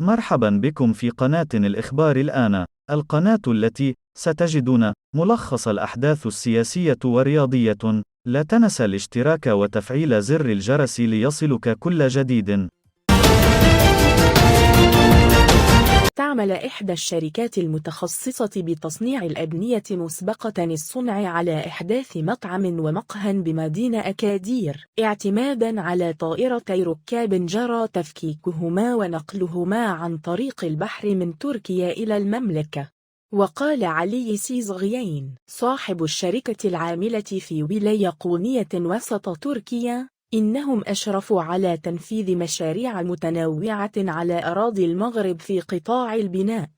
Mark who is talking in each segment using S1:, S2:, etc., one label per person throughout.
S1: مرحبا بكم في قناة الإخبار الآن. القناة التي ستجدون ملخص الأحداث السياسية والرياضية. لا تنسى الاشتراك وتفعيل زر الجرس ليصلك كل جديد.
S2: تعمل إحدى الشركات المتخصصة بتصنيع الأبنية مسبقة الصنع على إحداث مطعم ومقهى بمدينة أكادير، اعتماداً على طائرتي ركاب جرى تفكيكهما ونقلهما عن طريق البحر من تركيا إلى المملكة. وقال علي سيزغيين، صاحب الشركة العاملة في ولاية قونية وسط تركيا، إنهم أشرفوا على تنفيذ مشاريع متنوعة على أراضي المغرب في قطاع البناء.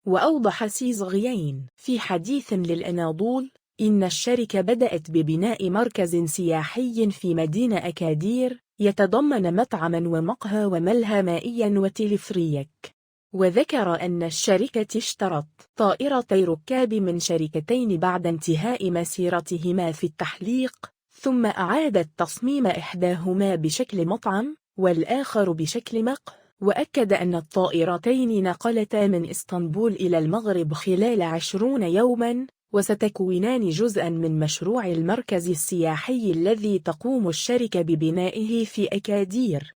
S2: وأوضح سيزغيين في حديث للأناضول إن الشركة بدأت ببناء مركز سياحي في مدينة أكادير يتضمن مطعما ومقهى وملهى مائيا وتلفريك. وذكر أن الشركة اشترت طائرتي ركاب من شركتين بعد انتهاء مسيرتهما في التحليق، ثم أعادت تصميم إحداهما بشكل مطعم والآخر بشكل مقهى. وأكد أن الطائرتين نقلتا من إسطنبول إلى المغرب خلال 20 يوما، وستكونان جزءا من مشروع المركز السياحي الذي تقوم الشركة ببنائه في أكادير.